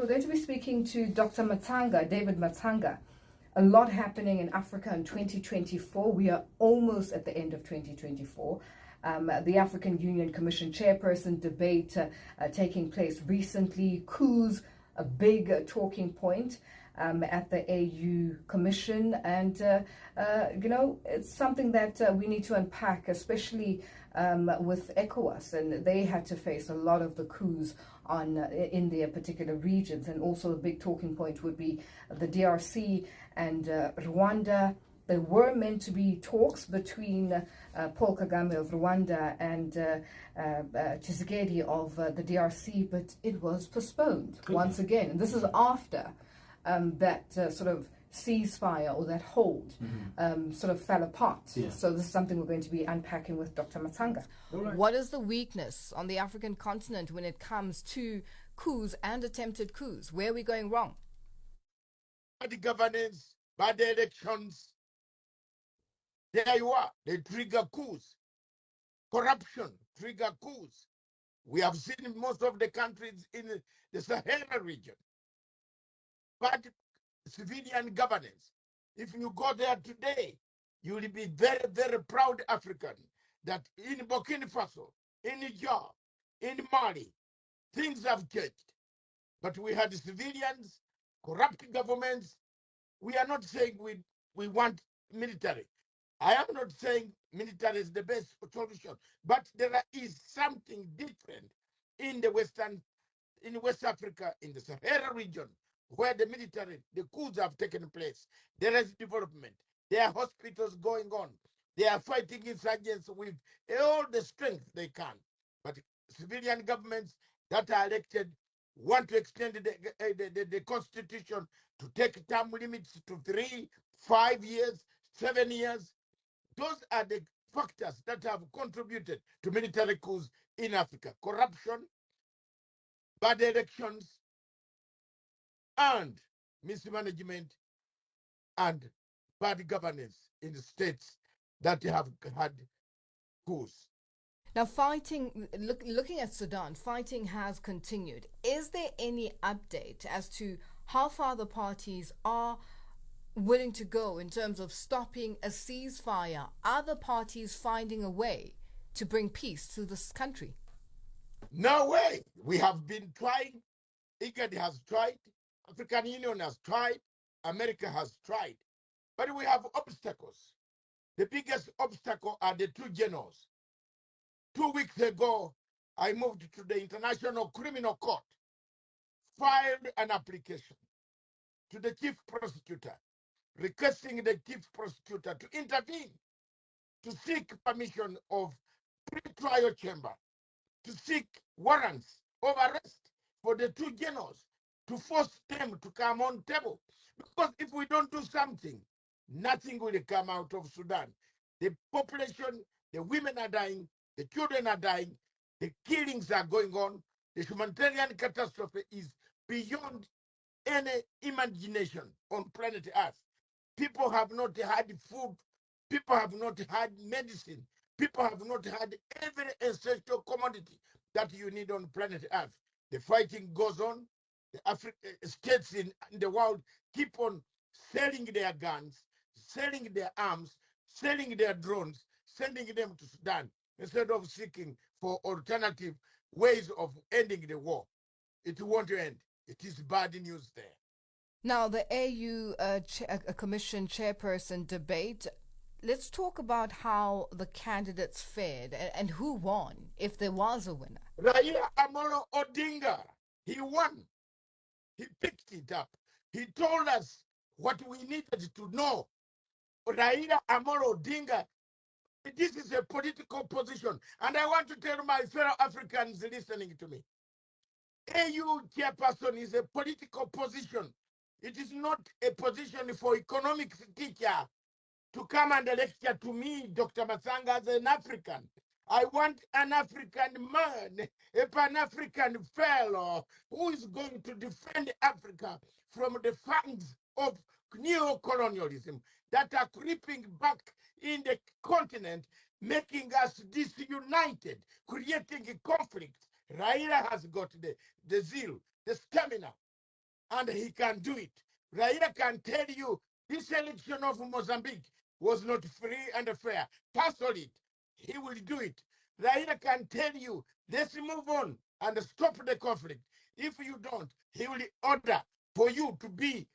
We're going to be speaking to Dr. Matanga, David Matanga. A lot happening in Africa in 2024. We are almost at the end of 2024. The African Union Commission Chairperson Debate taking place recently. Coups, a big talking point at the AU Commission. And, it's something that we need to unpack, especially with ECOWAS. And they had to face a lot of the coups in their particular regions. And also a big talking point would be the DRC and Rwanda. There were meant to be talks between Paul Kagame of Rwanda and Tshisekedi of the DRC, but it was postponed once again. And this is after that sort of ceasefire or that hold sort of fell apart. Yeah. So this is something we're going to be unpacking with Dr. Matanga. Right. What is the weakness on the African continent when it comes to coups and attempted coups? Where are we going wrong? Bad governance, bad elections. There you are. They trigger coups. Corruption trigger coups. We have seen in most of the countries in the Sahara region. Bad civilian governance. If you go there today, you will be very, very proud African that in Burkina Faso, in Niger, in Mali, things have changed. But we had civilians, corrupt governments. We are not saying we want military. I am not saying military is the best solution, but there is something different in West Africa, in the Sahara region, where the military, the coups have taken place. There is development. There are hospitals going on. They are fighting insurgents with all the strength they can. But civilian governments that are elected want to extend the constitution to take term limits to 3, 5 years, 7 years. Those are the factors that have contributed to military coups in Africa. Corruption, bad elections, and mismanagement, and bad governance in the states that have had coups. Now, looking at Sudan, fighting has continued. Is there any update as to how far the parties are willing to go in terms of stopping a ceasefire? Are the parties finding a way to bring peace to this country? No way. We have been trying. ECOWAS has tried. African Union has tried. America has tried. But we have obstacles. The biggest obstacle are the two generals. 2 weeks ago, I moved to the International Criminal Court, filed an application to the chief prosecutor, requesting the chief prosecutor to intervene, to seek permission of pre-trial chamber, to seek warrants of arrest for the two generals, to force them to come on table. Because if we don't do something, nothing will come out of Sudan. The population, the women are dying, the children are dying, the killings are going on. The humanitarian catastrophe is beyond any imagination on planet Earth. People have not had food. People have not had medicine. People have not had every essential commodity that you need on planet Earth. The fighting goes on. The states in the world keep on selling their guns, selling their arms, selling their drones, sending them to Sudan instead of seeking for alternative ways of ending the war. It won't end. It is bad news there. Now, the AU Commission Chairperson Debate, let's talk about how the candidates fared and who won, if there was a winner. Raila Amolo Odinga, he won. He picked it up. He told us what we needed to know. Raila Amolo Odinga, this is a political position. And I want to tell my fellow Africans listening to me, AU chairperson is a political position. It is not a position for economics teacher to come and lecture to me, Dr. Matanga, as an African. I want an African man, a Pan-African fellow who is going to defend Africa from the fangs of neo-colonialism that are creeping back in the continent, making us disunited, creating a conflict. Raila has got the zeal, the stamina, and he can do it. Raila can tell you this election of Mozambique was not free and fair. Cancel it. He will do it. Raila can tell you, let's move on and stop the conflict. If you don't, he will order for you to be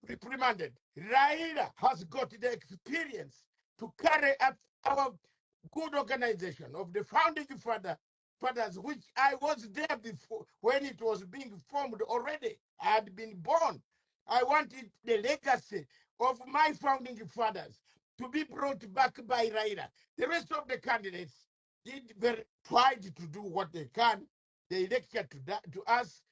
reprimanded. Raila has got the experience to carry up our good organization of the founding fathers, which I was there before when it was being formed already. I had been born. I wanted the legacy of my founding fathers to be brought back by Raila. The rest of the candidates tried to do what they can. They lectured to us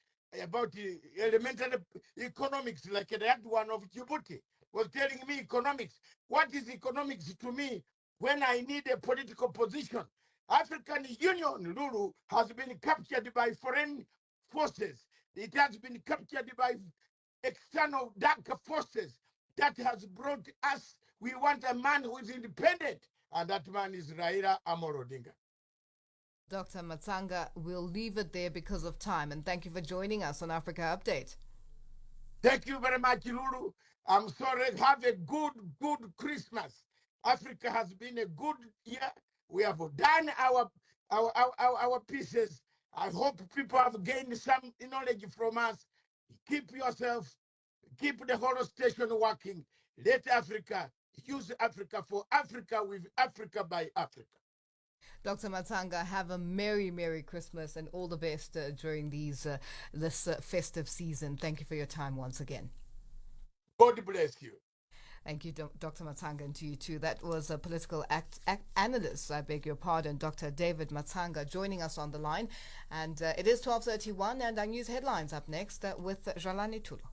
about elementary economics, like that one of Djibouti was telling me economics. What is economics to me when I need a political position? African Union, Lulu, has been captured by foreign forces. It has been captured by external dark forces that has brought us. We want a man who is independent, and that man is Raila Amolo Odinga. Dr. Matsanga, we'll leave it there because of time, and thank you for joining us on Africa Update. Thank you very much, Lulu. I'm sorry. Have a good Christmas. Africa has been a good year. We have done our pieces. I hope people have gained some knowledge from us. Keep yourself, keep the whole station working. Let Africa use Africa for Africa, with Africa by Africa. Dr. Matanga, have a Merry Christmas and all the best during this festive season. Thank you for your time once again. God bless you. Thank you, Dr. Matanga, and to you too. That was a political analyst, I beg your pardon, Dr. David Matanga, joining us on the line. And it is 12:31, and our news headlines up next with Jalani Tulo.